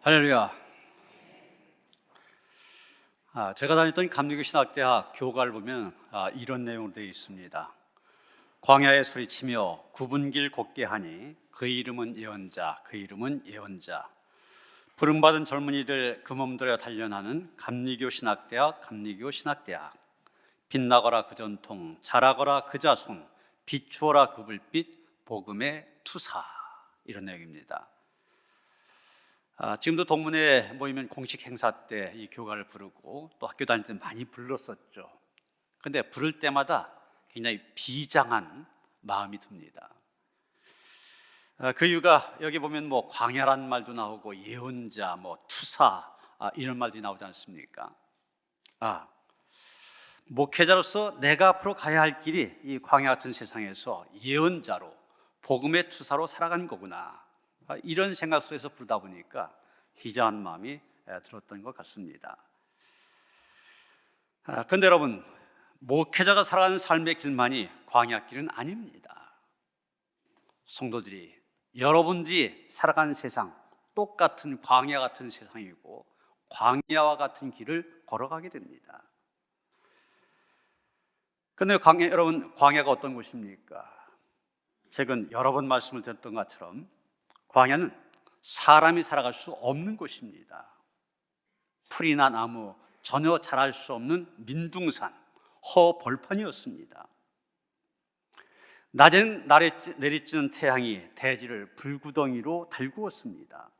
할렐루야. 제가 다녔던 감리교 신학대학 교과를 보면 이런 내용으로 되어 있습니다. 광야에 소리치며 굽은 길 곱게 하니 그 이름은 예언자, 그 이름은 예언자. 부름받은 젊은이들 그 몸들여 단련하는 감리교 신학대학, 감리교 신학대학. 빛나거라 그 전통, 자라거라 그 자손, 비추어라 그 불빛, 복음의 투사. 이런 내용입니다. 지금도 동문회 모이면 공식 행사 때 이 교가를 부르고 또 학교 다닐 때 많이 불렀었죠. 그런데 부를 때마다 굉장히 비장한 마음이 듭니다. 그 이유가 여기 보면 뭐 광야란 말도 나오고 예언자, 뭐 투사 이런 말들이 나오지 않습니까? 목회자로서 내가 앞으로 가야 할 길이 이 광야 같은 세상에서 예언자로 복음의 투사로 살아간 거구나. 이런 생각 속에서 부르다 보니까 비장한 마음이 들었던 것 같습니다. 그런데 여러분, 목회자가 살아가는 삶의 길만이 광야길은 아닙니다. 성도들이, 여러분들이 살아가는 세상 똑같은 광야 같은 세상이고 광야와 같은 길을 걸어가게 됩니다. 그런데 여러분, 광야가 어떤 곳입니까? 최근 여러 번 말씀을 드렸던 것처럼 광야는 사람이 살아갈 수 없는 곳입니다. 풀이나 나무 전혀 자랄 수 없는 민둥산, 허벌판이었습니다. 낮에는 내리쬐는 태양이 대지를 불구덩이로 달구었습니다.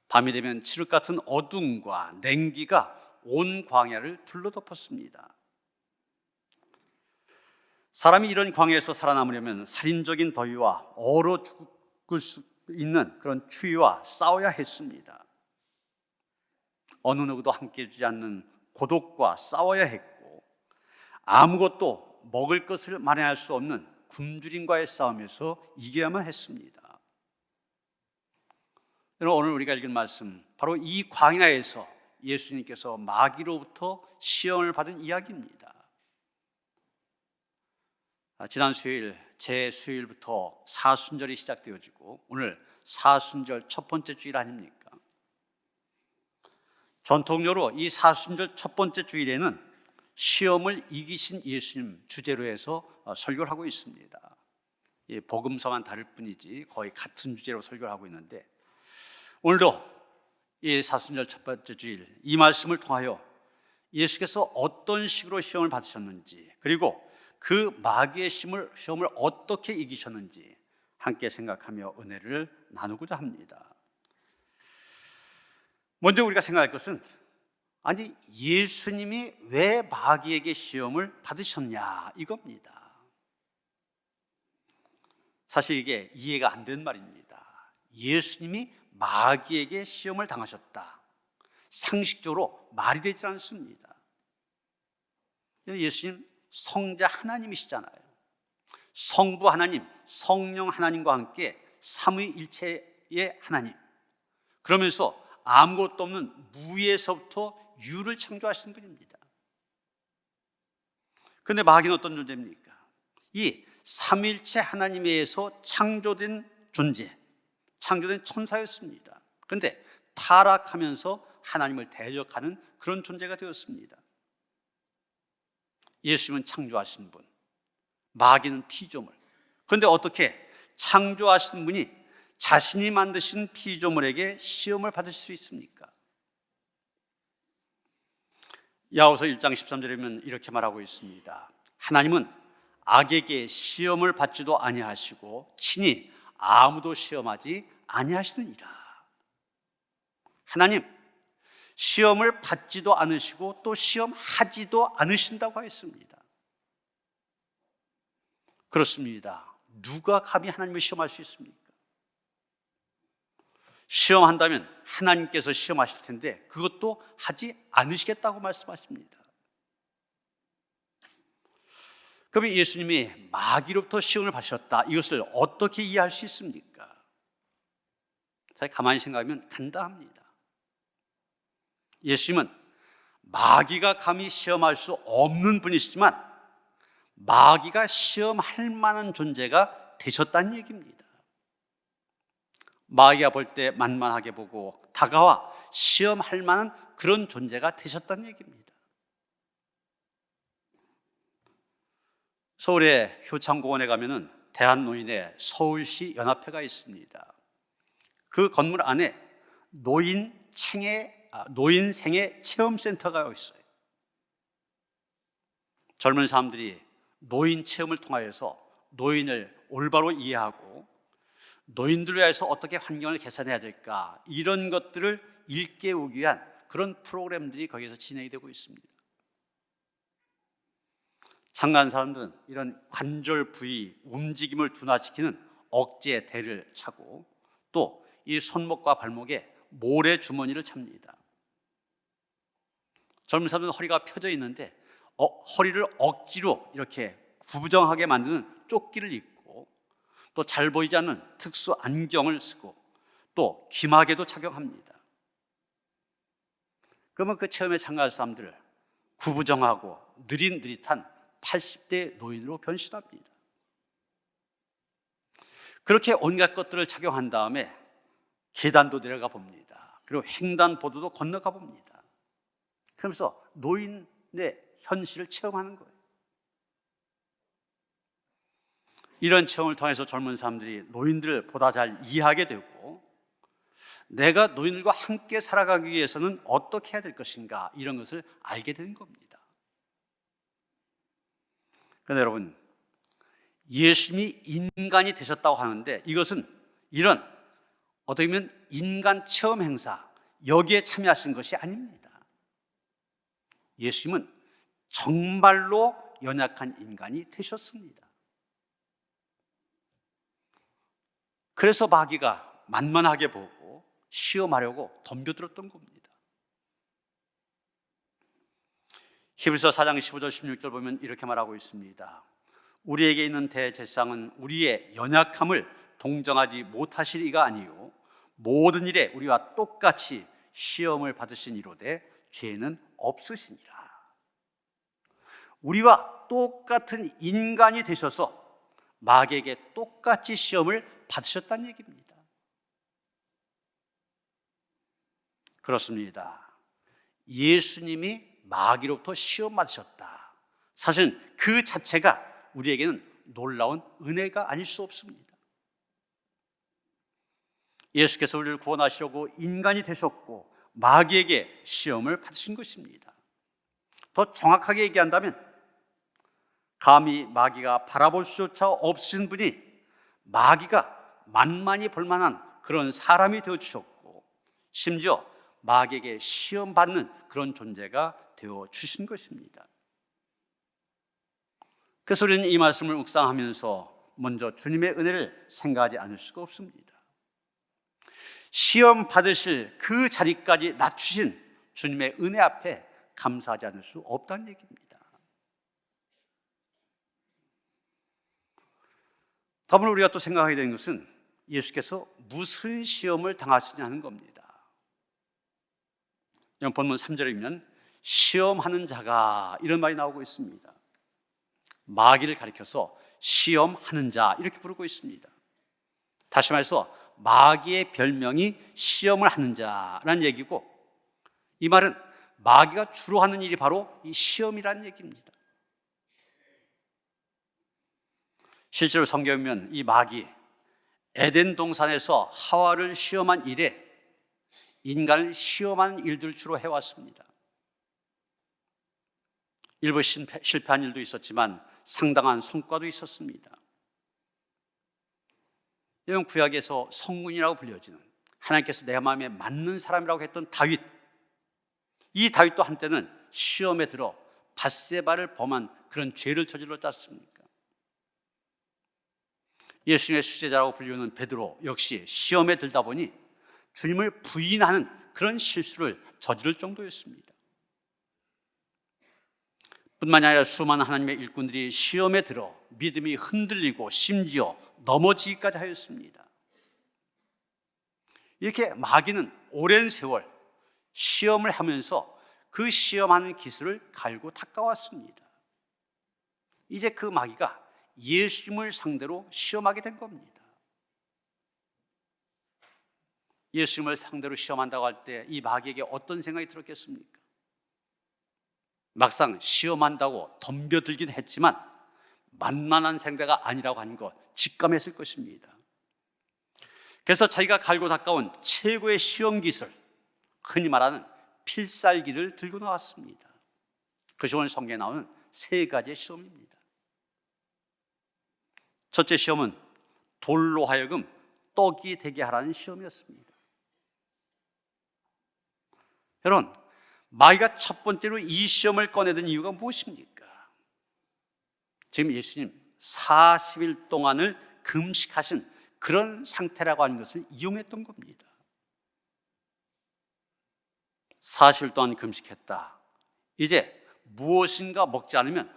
밤이 되면 칠흑 같은 어둠과 냉기가 온 광야를 둘러덮었습니다. 사람이 이런 광야에서 살아남으려면 살인적인 더위와 얼어 죽을 수 있는 그런 추위와 싸워야 했습니다. 어느 누구도 함께 해주지 않는 고독과 싸워야 했고 아무것도 먹을 것을 마련할 수 없는 굶주림과의 싸움에서 이겨야만 했습니다. 오늘 우리가 읽은 말씀, 바로 이 광야에서 예수님께서 마귀로부터 시험을 받은 이야기입니다. 지난 수요일, 제수요일부터 사순절이 시작되어지고 오늘 사순절 첫 번째 주일 아닙니까? 전통적으로 이 사순절 첫 번째 주일에는 시험을 이기신 예수님 주제로 해서 설교를 하고 있습니다. 복음서만 다를 뿐이지 거의 같은 주제로 설교를 하고 있는데 오늘도 이 사순절 첫 번째 주일 이 말씀을 통하여 예수께서 어떤 식으로 시험을 받으셨는지 그리고 그 마귀의 시험을 어떻게 이기셨는지 함께 생각하며 은혜를 나누고자 합니다. 먼저 우리가 생각할 것은 아니 예수님이 왜 마귀에게 시험을 받으셨냐 이겁니다. 사실 이게 이해가 안 되는 말입니다. 예수님이 마귀에게 시험을 당하셨다. 상식적으로 말이 되지 않습니다. 예수님 성자 하나님이시잖아요. 성부 하나님, 성령 하나님과 함께 삼위일체의 하나님. 그러면서 아무것도 없는 무에서부터 유를 창조하신 분입니다. 그런데 마귀는 어떤 존재입니까? 이 삼위일체 하나님에 의해서 창조된 존재, 창조된 천사였습니다. 그런데 타락하면서 하나님을 대적하는 그런 존재가 되었습니다. 예수님은 창조하신 분, 마귀는 피조물. 그런데 어떻게 창조하신 분이 자신이 만드신 피조물에게 시험을 받을 수 있습니까? 야고보서 1장 13절에 보면 이렇게 말하고 있습니다. 하나님은 악에게 시험을 받지도 아니하시고 친히 아무도 시험하지 아니하시느니라. 하나님 시험을 받지도 않으시고 또 시험하지도 않으신다고 하였습니다. 그렇습니다. 누가 감히 하나님을 시험할 수 있습니까? 시험한다면 하나님께서 시험하실 텐데 그것도 하지 않으시겠다고 말씀하십니다. 그럼 예수님이 마귀로부터 시험을 받으셨다. 이것을 어떻게 이해할 수 있습니까? 잘 가만히 생각하면 간단합니다. 예수님은 마귀가 감히 시험할 수 없는 분이시지만 마귀가 시험할 만한 존재가 되셨다는 얘기입니다. 마귀가 볼 때 만만하게 보고 다가와 시험할 만한 그런 존재가 되셨다는 얘기입니다. 서울의 효창공원에 가면은 대한노인의 서울시 연합회가 있습니다. 그 건물 안에 노인생애 체험센터가 있어요. 젊은 사람들이 노인 체험을 통하여서 노인을 올바로 이해하고 노인들을 위해서 어떻게 환경을 개선해야 될까, 이런 것들을 일깨우기 위한 그런 프로그램들이 거기서 진행이 되고 있습니다. 참가한 사람들은 이런 관절 부위 움직임을 둔화시키는 억제 대를 차고 또 이 손목과 발목에 모래 주머니를 찹니다. 젊은 사람들은 허리가 펴져 있는데 허리를 억지로 이렇게 구부정하게 만드는 조끼를 입고 또 잘 보이지 않는 특수 안경을 쓰고 또 귀마개도 착용합니다. 그러면 그 체험에 참가할 사람들을 구부정하고 느릿느릿한 80대 노인으로 변신합니다. 그렇게 온갖 것들을 착용한 다음에 계단도 내려가 봅니다. 그리고 횡단보도도 건너가 봅니다. 그러면서 노인의 현실을 체험하는 거예요. 이런 체험을 통해서 젊은 사람들이 노인들을 보다 잘 이해하게 되고 내가 노인들과 함께 살아가기 위해서는 어떻게 해야 될 것인가, 이런 것을 알게 되는 겁니다. 그런데 여러분, 예수님이 인간이 되셨다고 하는데 이것은 이런 어떻게 보면 인간 체험 행사, 여기에 참여하신 것이 아닙니다. 예수님은 정말로 연약한 인간이 되셨습니다. 그래서 마귀가 만만하게 보고 시험하려고 덤벼들었던 겁니다. 히브리서 4장 15절 16절 보면 이렇게 말하고 있습니다. 우리에게 있는 대제사장은 우리의 연약함을 동정하지 못하실 이가 아니요 모든 일에 우리와 똑같이 시험을 받으신 이로되 죄는 없으시니라. 우리와 똑같은 인간이 되셔서 마귀에게 똑같이 시험을 받으셨다는 얘기입니다. 그렇습니다. 예수님이 마귀로부터 시험 받으셨다. 사실 그 자체가 우리에게는 놀라운 은혜가 아닐 수 없습니다. 예수께서 우리를 구원하시려고 인간이 되셨고 마귀에게 시험을 받으신 것입니다. 더 정확하게 얘기한다면 감히 마귀가 바라볼 수조차 없으신 분이 마귀가 만만히 볼만한 그런 사람이 되어주셨고 심지어 마귀에게 시험받는 그런 존재가 되어주신 것입니다. 그래서 우리는 이 말씀을 묵상하면서 먼저 주님의 은혜를 생각하지 않을 수가 없습니다. 시험 받으실 그 자리까지 낮추신 주님의 은혜 앞에 감사하지 않을 수 없다는 얘기입니다. 다음으로 우리가 또 생각하게 되는 것은 예수께서 무슨 시험을 당하시냐는 겁니다. 본문 3절에 보면 시험하는 자가, 이런 말이 나오고 있습니다. 마귀를 가리켜서 시험하는 자, 이렇게 부르고 있습니다. 다시 말해서 마귀의 별명이 시험을 하는 자라는 얘기고, 이 말은 마귀가 주로 하는 일이 바로 이 시험이라는 얘기입니다. 실제로 성경에 보면 이 마귀, 에덴 동산에서 하와를 시험한 이래 인간을 시험하는 일들을 주로 해왔습니다. 일부 실패한 일도 있었지만 상당한 성과도 있었습니다. 이런 구약에서 성군이라고 불려지는, 하나님께서 내 마음에 맞는 사람이라고 했던 다윗, 이 다윗도 한때는 시험에 들어 밧세바를 범한 그런 죄를 저질렀지 않습니까? 예수님의 수제자라고 불리는 베드로 역시 시험에 들다 보니 주님을 부인하는 그런 실수를 저지를 정도였습니다. 뿐만 아니라 수많은 하나님의 일꾼들이 시험에 들어 믿음이 흔들리고 심지어 넘어지기까지 하였습니다. 이렇게 마귀는 오랜 세월 시험을 하면서 그 시험하는 기술을 갈고 닦아왔습니다. 이제 그 마귀가 예수님을 상대로 시험하게 된 겁니다. 예수님을 상대로 시험한다고 할 때 이 마귀에게 어떤 생각이 들었겠습니까? 막상 시험한다고 덤벼들긴 했지만 만만한 상대가 아니라고 하는 것 직감했을 것입니다. 그래서 자기가 갈고 닦아온 최고의 시험 기술, 흔히 말하는 필살기를 들고 나왔습니다. 그것이 오늘 성경에 나오는 세 가지의 시험입니다. 첫째 시험은 돌로 하여금 떡이 되게 하라는 시험이었습니다. 여러분, 마귀가 첫 번째로 이 시험을 꺼내던 이유가 무엇입니까? 지금 예수님 40일 동안을 금식하신 그런 상태라고 하는 것을 이용했던 겁니다. 40일 동안 금식했다. 이제 무엇인가 먹지 않으면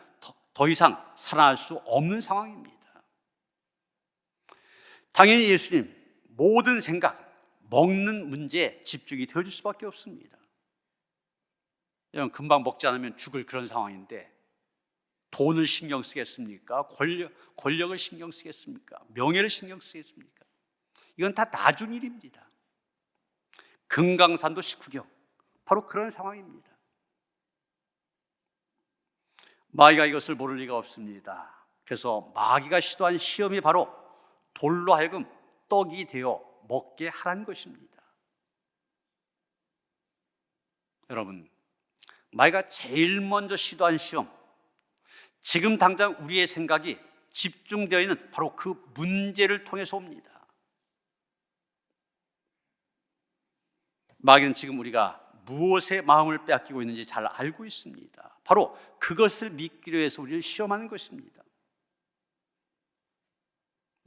더 이상 살아날 수 없는 상황입니다. 당연히 예수님 모든 생각, 먹는 문제에 집중이 되어질 수밖에 없습니다. 여러분, 금방 먹지 않으면 죽을 그런 상황인데 돈을 신경 쓰겠습니까? 권력을 신경 쓰겠습니까? 명예를 신경 쓰겠습니까? 이건 다 나중 일입니다. 금강산도 식후경, 바로 그런 상황입니다. 마귀가 이것을 모를 리가 없습니다. 그래서 마귀가 시도한 시험이 바로 돌로 하여금 떡이 되어 먹게 하라는 것입니다. 여러분, 마귀가 제일 먼저 시도한 시험, 지금 당장 우리의 생각이 집중되어 있는 바로 그 문제를 통해서 옵니다. 마귀는 지금 우리가 무엇에 마음을 빼앗기고 있는지 잘 알고 있습니다. 바로 그것을 믿기로 해서 우리를 시험하는 것입니다.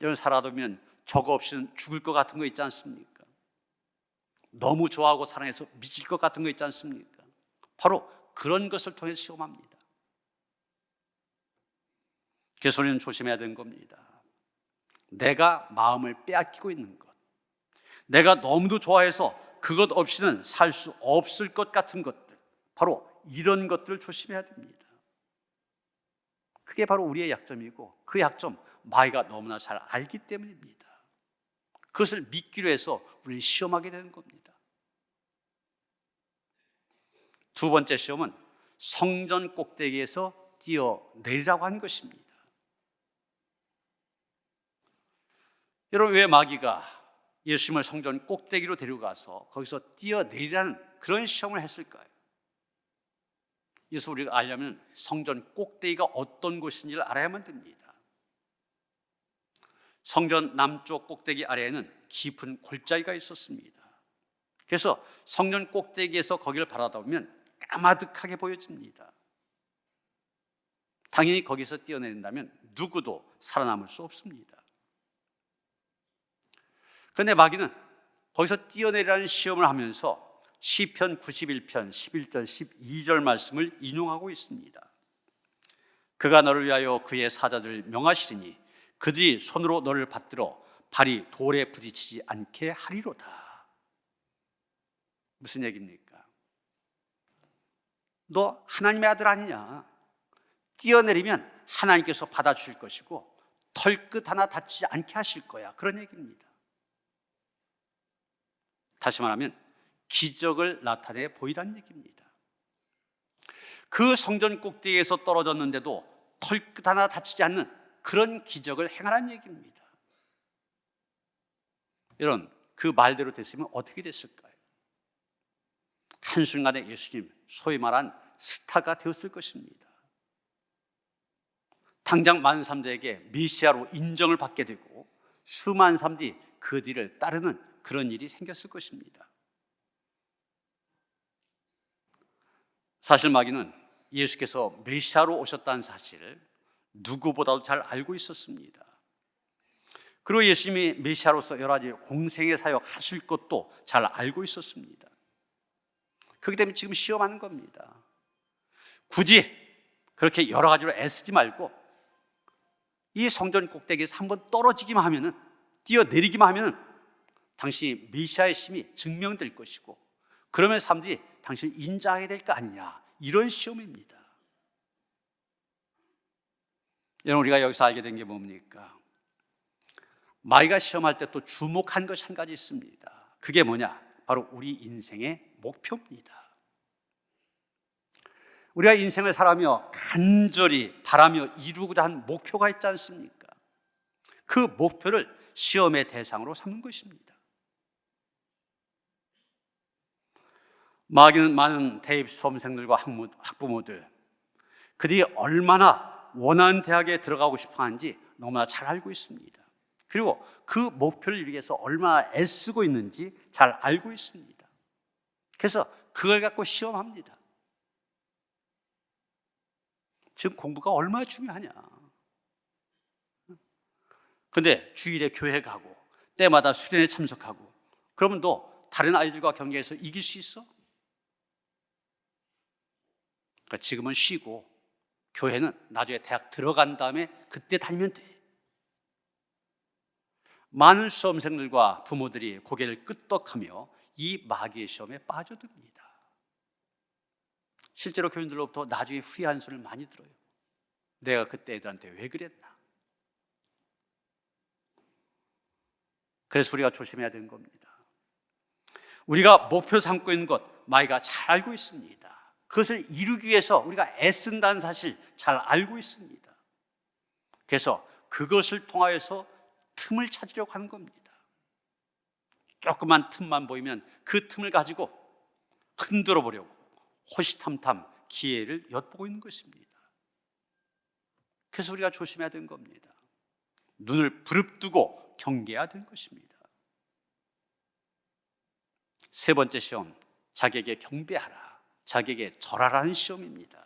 여러분, 살아다 보면 저거 없이는 죽을 것 같은 거 있지 않습니까? 너무 좋아하고 사랑해서 미칠 것 같은 거 있지 않습니까? 바로 그런 것을 통해서 시험합니다. 그래서 우리는 조심해야 되는 겁니다. 내가 마음을 빼앗기고 있는 것, 내가 너무도 좋아해서 그것 없이는 살 수 없을 것 같은 것들, 바로 이런 것들을 조심해야 됩니다. 그게 바로 우리의 약점이고 그 약점 마귀가 너무나 잘 알기 때문입니다. 그것을 믿기로 해서 우리는 시험하게 되는 겁니다. 두 번째 시험은 성전 꼭대기에서 뛰어내리라고 하는 것입니다. 여러분, 왜 마귀가 예수님을 성전 꼭대기로 데려가서 거기서 뛰어내리라는 그런 시험을 했을까요? 그래서 우리가 알려면 성전 꼭대기가 어떤 곳인지를 알아야만 됩니다. 성전 남쪽 꼭대기 아래에는 깊은 골짜기가 있었습니다. 그래서 성전 꼭대기에서 거기를 바라보면 까마득하게 보여집니다. 당연히 거기서 뛰어내린다면 누구도 살아남을 수 없습니다. 그런데 마귀는 거기서 뛰어내리라는 시험을 하면서 시편 91편 11절 12절 말씀을 인용하고 있습니다. 그가 너를 위하여 그의 사자들을 명하시리니 그들이 손으로 너를 받들어 발이 돌에 부딪히지 않게 하리로다. 무슨 얘기입니까? 너 하나님의 아들 아니냐? 뛰어내리면 하나님께서 받아주실 것이고 털끝 하나 다치지 않게 하실 거야, 그런 얘기입니다. 다시 말하면 기적을 나타내 보이라는 얘기입니다. 그 성전 꼭대기에서 떨어졌는데도 털끝 하나 다치지 않는 그런 기적을 행하라는 얘기입니다. 여러분, 그 말대로 됐으면 어떻게 됐을까요? 한순간에 예수님, 소위 말한 스타가 되었을 것입니다. 당장 많은 사람들에게 메시아로 인정을 받게 되고 수많은 사람들이 그 뒤를 따르는 그런 일이 생겼을 것입니다. 사실 마귀는 예수께서 메시아로 오셨다는 사실을 누구보다도 잘 알고 있었습니다. 그리고 예수님이 메시아로서 여러 가지 공생의 사역 하실 것도 잘 알고 있었습니다. 그렇기 때문에 지금 시험하는 겁니다. 굳이 그렇게 여러 가지로 애쓰지 말고 이 성전 꼭대기에서 한번 떨어지기만 하면은, 뛰어내리기만 하면은 당신이 메시아의 심이 증명될 것이고 그러면 사람들이 당신을 인정하게 될 거 아니냐, 이런 시험입니다. 여러분, 우리가 여기서 알게 된 게 뭡니까? 마귀가 시험할 때 또 주목한 것이 한 가지 있습니다. 그게 뭐냐? 바로 우리 인생의 목표입니다. 우리가 인생을 살아가며 간절히 바라며 이루고자 하는 목표가 있지 않습니까? 그 목표를 시험의 대상으로 삼는 것입니다. 마귀는 많은 대입 수험생들과 학부모들, 그들이 얼마나 원하는 대학에 들어가고 싶어 하는지 너무나 잘 알고 있습니다. 그리고 그 목표를 이루기 위해서 얼마나 애쓰고 있는지 잘 알고 있습니다. 그래서 그걸 갖고 시험합니다. 지금 공부가 얼마나 중요하냐. 근데 주일에 교회 가고 때마다 수련회 참석하고 그러면 너 다른 아이들과 경쟁해서 이길 수 있어? 그러니까 지금은 쉬고 교회는 나중에 대학 들어간 다음에 그때 다니면 돼. 많은 수험생들과 부모들이 고개를 끄덕하며 이 마귀의 시험에 빠져듭니다. 실제로 교인들로부터 나중에 후회하는 소리를 많이 들어요. 내가 그때 애들한테 왜 그랬나? 그래서 우리가 조심해야 되는 겁니다. 우리가 목표 삼고 있는 것 마귀가 잘 알고 있습니다. 그것을 이루기 위해서 우리가 애쓴다는 사실 잘 알고 있습니다. 그래서 그것을 통하여서 틈을 찾으려고 하는 겁니다. 조그만 틈만 보이면 그 틈을 가지고 흔들어 보려고 호시탐탐 기회를 엿보고 있는 것입니다. 그래서 우리가 조심해야 되는 겁니다. 눈을 부릅뜨고 경계해야 되는 것입니다. 세 번째 시험, 자기에게 경배하라, 자기에게 절하라는 시험입니다.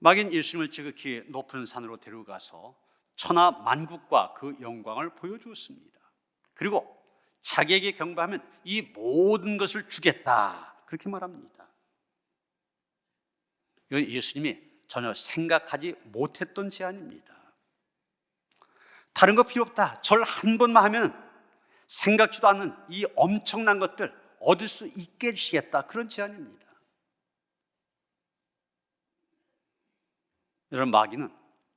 마귀는 예수님을 지극히 높은 산으로 데려가서 천하 만국과 그 영광을 보여주었습니다. 그리고 자기에게 경배하면 이 모든 것을 주겠다, 그렇게 말합니다. 이건 예수님이 전혀 생각하지 못했던 제안입니다. 다른 거 필요 없다, 절 한 번만 하면 생각지도 않는 이 엄청난 것들 얻을 수 있게 해주시겠다, 그런 제안입니다. 여러분, 마귀는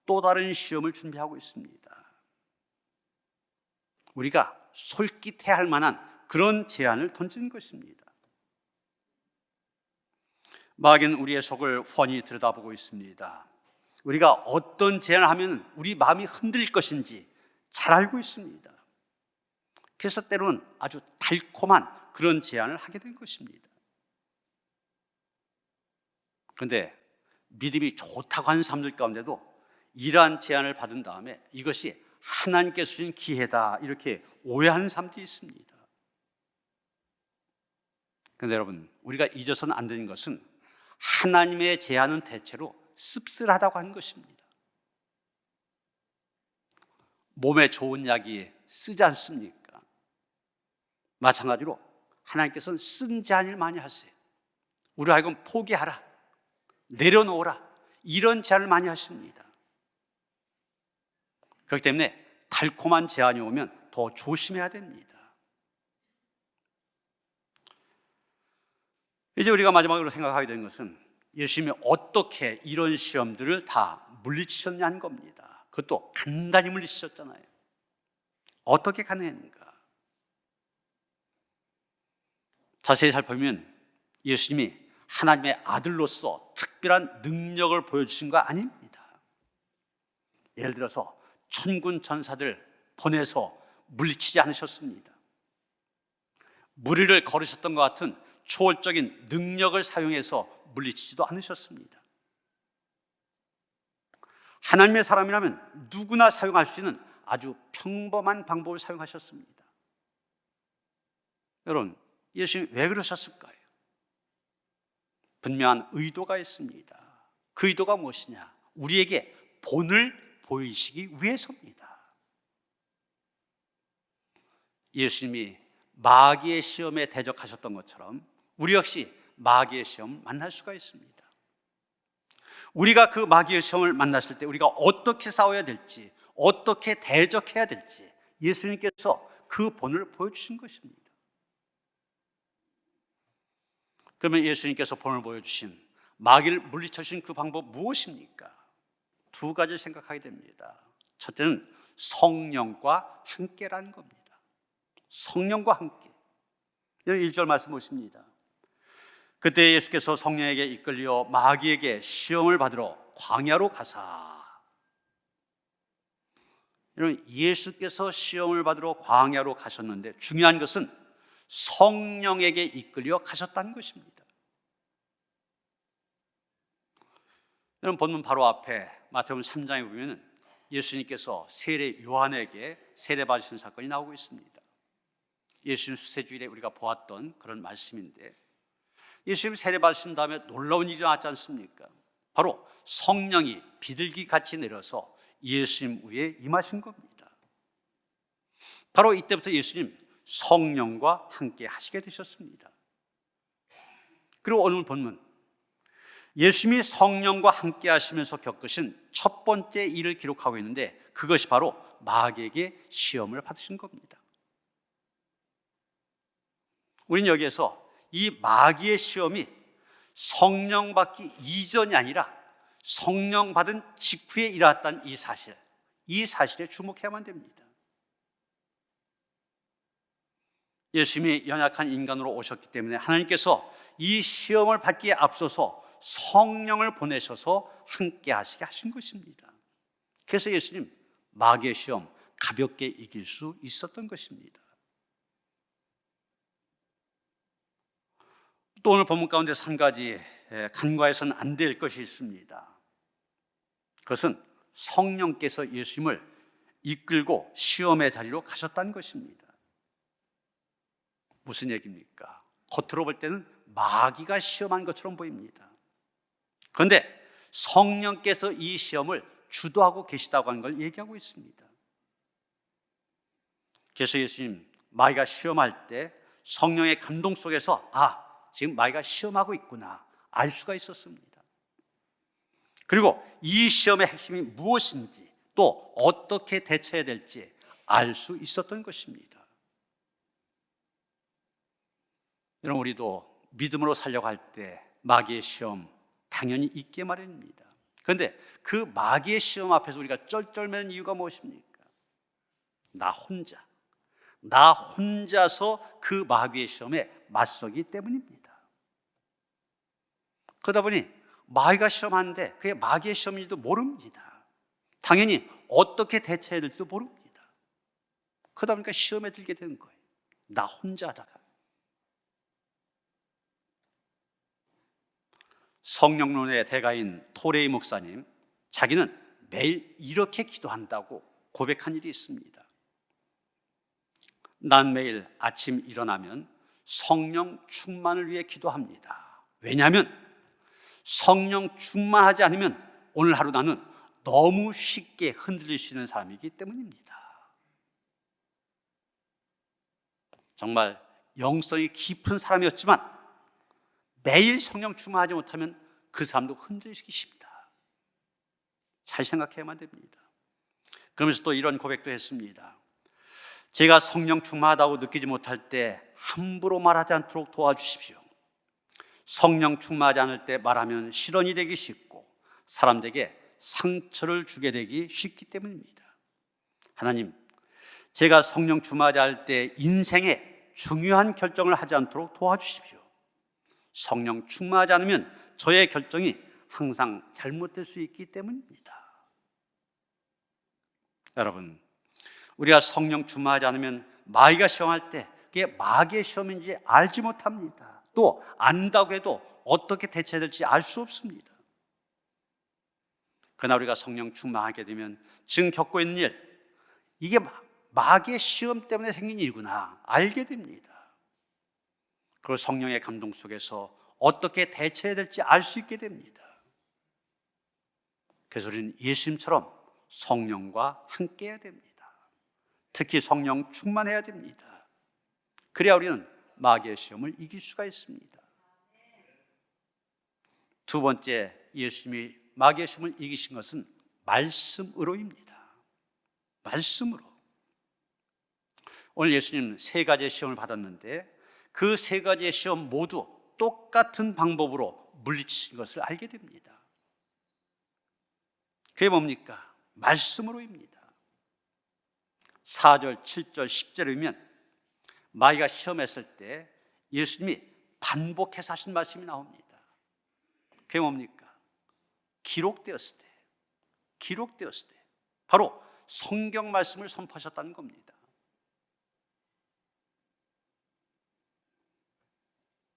또 다른 시험을 준비하고 있습니다. 우리가 솔깃해야 할 만한 그런 제안을 던지는 것입니다. 마귀는 우리의 속을 훤히 들여다보고 있습니다. 우리가 어떤 제안을 하면 우리 마음이 흔들릴 것인지 잘 알고 있습니다. 그래서 때로는 아주 달콤한 그런 제안을 하게 된 것입니다. 그런데 믿음이 좋다고 하는 사람들 가운데도 이러한 제안을 받은 다음에 이것이 하나님께서 주신 기회다, 이렇게 오해하는 사람들이 있습니다. 그런데 여러분, 우리가 잊어서는 안 되는 것은 하나님의 제안은 대체로 씁쓸하다고 하는 것입니다. 몸에 좋은 약이 쓰지 않습니까? 마찬가지로 하나님께서는 쓴 제안을 많이 하세요. 우리 하여금 포기하라, 내려놓으라, 이런 제안을 많이 하십니다. 그렇기 때문에 달콤한 제안이 오면 더 조심해야 됩니다. 이제 우리가 마지막으로 생각하게 되는 것은 예수님이 어떻게 이런 시험들을 다 물리치셨냐는 겁니다. 그것도 간단히 물리치셨잖아요. 어떻게 가능했는가? 자세히 살펴보면 예수님이 하나님의 아들로서 특별한 능력을 보여주신 거 아닙니다. 예를 들어서 천군 천사들 보내서 물리치지 않으셨습니다. 무리를 걸으셨던 것 같은 초월적인 능력을 사용해서 물리치지도 않으셨습니다. 하나님의 사람이라면 누구나 사용할 수 있는 아주 평범한 방법을 사용하셨습니다. 여러분, 예수님이 왜 그러셨을까요? 분명한 의도가 있습니다. 그 의도가 무엇이냐? 우리에게 본을 보이시기 위해서입니다. 예수님이 마귀의 시험에 대적하셨던 것처럼 우리 역시 마귀의 시험을 만날 수가 있습니다. 우리가 그 마귀의 시험을 만났을 때 우리가 어떻게 싸워야 될지, 어떻게 대적해야 될지 예수님께서 그 본을 보여주신 것입니다. 그러면 예수님께서 본을 보여주신, 마귀를 물리쳐주신 그 방법 무엇입니까? 두 가지를 생각하게 됩니다. 첫째는 성령과 함께라는 겁니다. 성령과 함께. 이런 1절 말씀 보십니다. 그때 예수께서 성령에게 이끌려 마귀에게 시험을 받으러 광야로 가사. 이런 예수께서 시험을 받으러 광야로 가셨는데 중요한 것은 성령에게 이끌려 가셨다는 것입니다. 여러분, 본문 바로 앞에 마태복음 3장에 보면 예수님께서 세례 요한에게 세례 받으신 사건이 나오고 있습니다. 예수님 수세주일에 우리가 보았던 그런 말씀인데, 예수님 세례 받으신 다음에 놀라운 일이 나왔지 않습니까? 바로 성령이 비둘기같이 내려서 예수님 위에 임하신 겁니다. 바로 이때부터 예수님 성령과 함께 하시게 되셨습니다. 그리고 오늘 본문, 예수님이 성령과 함께 하시면서 겪으신 첫 번째 일을 기록하고 있는데, 그것이 바로 마귀에게 시험을 받으신 겁니다. 우리는 여기에서 이 마귀의 시험이 성령 받기 이전이 아니라 성령 받은 직후에 일어났다는 이 사실에 주목해야만 됩니다. 예수님이 연약한 인간으로 오셨기 때문에 하나님께서 이 시험을 받기에 앞서서 성령을 보내셔서 함께 하시게 하신 것입니다. 그래서 예수님 마귀의 시험 가볍게 이길 수 있었던 것입니다. 또 오늘 본문 가운데 한 가지 간과해서는 안 될 것이 있습니다. 그것은 성령께서 예수님을 이끌고 시험의 자리로 가셨다는 것입니다. 무슨 얘기입니까? 겉으로 볼 때는 마귀가 시험한 것처럼 보입니다. 그런데 성령께서 이 시험을 주도하고 계시다고 하는 걸 얘기하고 있습니다. 그래서 예수님 마귀가 시험할 때 성령의 감동 속에서 지금 마귀가 시험하고 있구나 알 수가 있었습니다. 그리고 이 시험의 핵심이 무엇인지 또 어떻게 대처해야 될지 알 수 있었던 것입니다. 여러분, 우리도 믿음으로 살려고 할 때 마귀의 시험 당연히 있게 마련입니다. 그런데 그 마귀의 시험 앞에서 우리가 쩔쩔매는 이유가 무엇입니까? 나 혼자서 그 마귀의 시험에 맞서기 때문입니다. 그러다 보니 마귀가 시험하는데 그게 마귀의 시험인지도 모릅니다. 당연히 어떻게 대처해야 될지도 모릅니다. 그러다 보니까 시험에 들게 되는 거예요. 나 혼자 하다가. 성령론의 대가인 토레이 목사님, 자기는 매일 이렇게 기도한다고 고백한 일이 있습니다. 난 매일 아침 일어나면 성령 충만을 위해 기도합니다. 왜냐하면 성령 충만하지 않으면 오늘 하루 나는 너무 쉽게 흔들릴 수 있는 사람이기 때문입니다. 정말 영성이 깊은 사람이었지만 매일 성령 충만하지 못하면 그 사람도 흔들리기 쉽다. 잘 생각해야만 됩니다. 그러면서 또 이런 고백도 했습니다. 제가 성령 충만하다고 느끼지 못할 때 함부로 말하지 않도록 도와주십시오. 성령 충만하지 않을 때 말하면 실언이 되기 쉽고 사람들에게 상처를 주게 되기 쉽기 때문입니다. 하나님, 제가 성령 충만하지 않을 때 인생에 중요한 결정을 하지 않도록 도와주십시오. 성령 충만하지 않으면 저의 결정이 항상 잘못될 수 있기 때문입니다. 여러분, 우리가 성령 충만하지 않으면 마귀가 시험할 때 그게 마귀의 시험인지 알지 못합니다. 또 안다고 해도 어떻게 대처해야 될지 알 수 없습니다. 그러나 우리가 성령 충만하게 되면 지금 겪고 있는 일, 이게 마귀의 시험 때문에 생긴 일이구나 알게 됩니다. 그리고 성령의 감동 속에서 어떻게 대처해야 될지 알 수 있게 됩니다. 그래서 우리는 예수님처럼 성령과 함께 해야 됩니다. 특히 성령 충만해야 됩니다. 그래야 우리는 마귀의 시험을 이길 수가 있습니다. 두 번째, 예수님이 마귀의 시험을 이기신 것은 말씀으로입니다. 말씀으로. 오늘 예수님 세 가지의 시험을 받았는데 그 세 가지의 시험 모두 똑같은 방법으로 물리치신 것을 알게 됩니다. 그게 뭡니까? 말씀으로입니다. 4절, 7절, 10절에 보면 마귀가 시험했을 때 예수님이 반복해서 하신 말씀이 나옵니다. 그게 뭡니까? 기록되었을 때 바로 성경 말씀을 선포하셨다는 겁니다.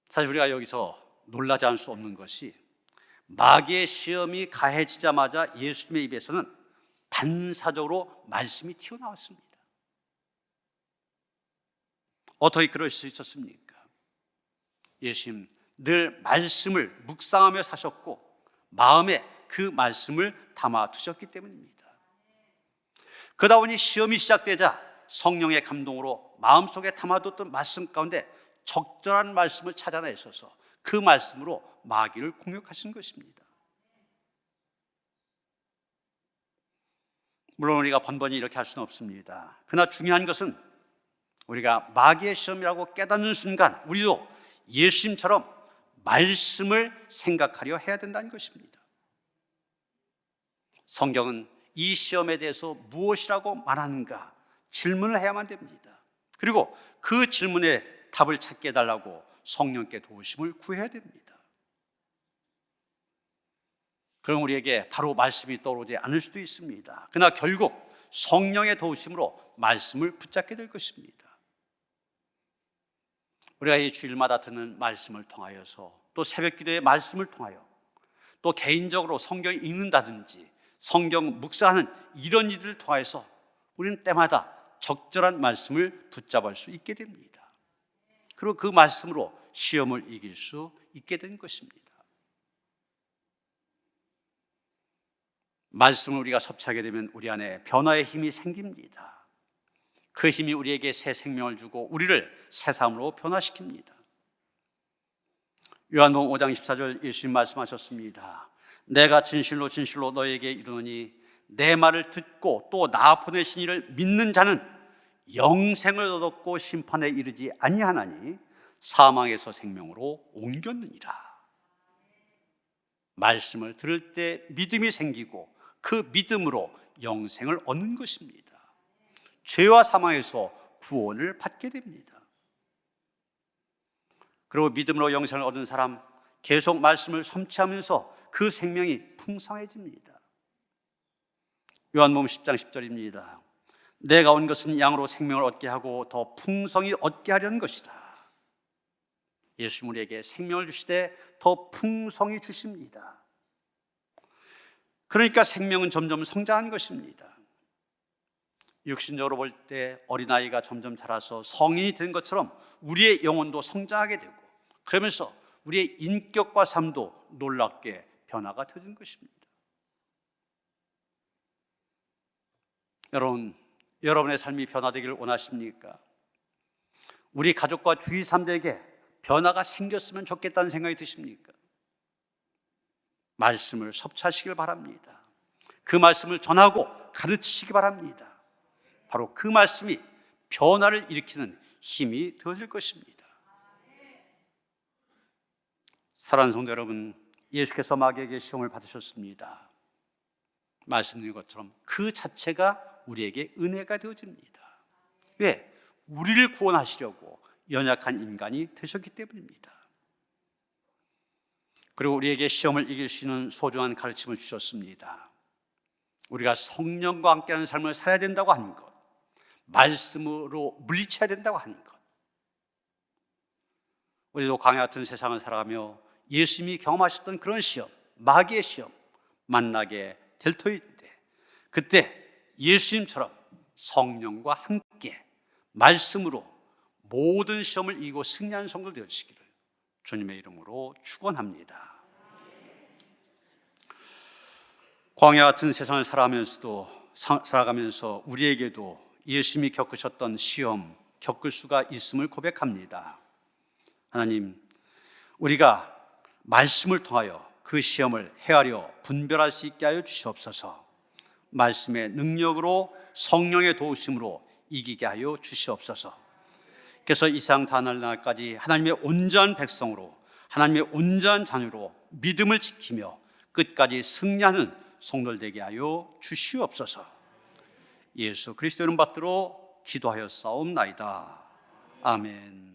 사실 우리가 여기서 놀라지 않을 수 없는 것이 마귀의 시험이 가해지자마자 예수님의 입에서는 반사적으로 말씀이 튀어나왔습니다. 어떻게 그럴 수 있었습니까? 예수님 늘 말씀을 묵상하며 사셨고 마음에 그 말씀을 담아 두셨기 때문입니다. 그러다 보니 시험이 시작되자 성령의 감동으로 마음속에 담아뒀던 말씀 가운데 적절한 말씀을 찾아내셔서 그 말씀으로 마귀를 공격하신 것입니다. 물론 우리가 번번이 이렇게 할 수는 없습니다. 그러나 중요한 것은 우리가 마귀의 시험이라고 깨닫는 순간 우리도 예수님처럼 말씀을 생각하려 해야 된다는 것입니다. 성경은 이 시험에 대해서 무엇이라고 말하는가 질문을 해야만 됩니다. 그리고 그 질문에 답을 찾게 해달라고 성령께 도우심을 구해야 됩니다. 그럼 우리에게 바로 말씀이 떠오르지 않을 수도 있습니다. 그러나 결국 성령의 도우심으로 말씀을 붙잡게 될 것입니다. 우리가 이 주일마다 듣는 말씀을 통하여서 또 새벽 기도의 말씀을 통하여 또 개인적으로 성경 읽는다든지 성경 묵상하는 이런 일들을 통해서 우리는 때마다 적절한 말씀을 붙잡을 수 있게 됩니다. 그리고 그 말씀으로 시험을 이길 수 있게 된 것입니다. 말씀을 우리가 섭취하게 되면 우리 안에 변화의 힘이 생깁니다. 그 힘이 우리에게 새 생명을 주고 우리를 새 사람으로 변화시킵니다. 요한복음 5장 14절 예수님 말씀하셨습니다. 내가 진실로 진실로 너에게 이르노니 내 말을 듣고 또 나 보내신 이를 믿는 자는 영생을 얻었고 심판에 이르지 아니하나니 사망에서 생명으로 옮겼느니라. 말씀을 들을 때 믿음이 생기고 그 믿음으로 영생을 얻는 것입니다. 죄와 사망에서 구원을 받게 됩니다. 그리고 믿음으로 영생을 얻은 사람 계속 말씀을 성취하면서 그 생명이 풍성해집니다. 요한복음 10장 10절입니다. 내가 온 것은 양으로 생명을 얻게 하고 더 풍성히 얻게 하려는 것이다. 예수 우리에게 생명을 주시되 더 풍성히 주십니다. 그러니까 생명은 점점 성장한 것입니다. 육신적으로 볼 때 어린아이가 점점 자라서 성인이 된 것처럼 우리의 영혼도 성장하게 되고 그러면서 우리의 인격과 삶도 놀랍게 변화가 되는 것입니다. 여러분의 삶이 변화되기를 원하십니까? 우리 가족과 주위 사람들에게 변화가 생겼으면 좋겠다는 생각이 드십니까? 말씀을 섭취하시길 바랍니다. 그 말씀을 전하고 가르치시기 바랍니다. 바로 그 말씀이 변화를 일으키는 힘이 되어질 것입니다. 사랑하는 성도 여러분, 예수께서 마귀에게 시험을 받으셨습니다. 말씀드린 것처럼 그 자체가 우리에게 은혜가 되어집니다. 왜? 우리를 구원하시려고 연약한 인간이 되셨기 때문입니다. 그리고 우리에게 시험을 이길 수 있는 소중한 가르침을 주셨습니다. 우리가 성령과 함께하는 삶을 살아야 된다고 하는 것, 말씀으로 물리쳐야 된다고 하는 것. 우리도 광야 같은 세상을 살아가며 예수님이 경험하셨던 그런 시험, 마귀의 시험 만나게 될 터인데 그때 예수님처럼 성령과 함께 말씀으로 모든 시험을 이기고 승리하는 성도 되시기를 주님의 이름으로 축원합니다. 광야 같은 세상을 살아가면서 우리에게도 예수님이 겪으셨던 시험 겪을 수가 있음을 고백합니다. 하나님, 우리가 말씀을 통하여 그 시험을 헤아려 분별할 수 있게 하여 주시옵소서. 말씀의 능력으로 성령의 도우심으로 이기게 하여 주시옵소서. 그래서 이 세상 다날 날까지 하나님의 온전한 백성으로 하나님의 온전한 자녀로 믿음을 지키며 끝까지 승리하는 성도들 되게 하여 주시옵소서. 예수 그리스도 이름 받들어 기도하여 싸움나이다. 아멘.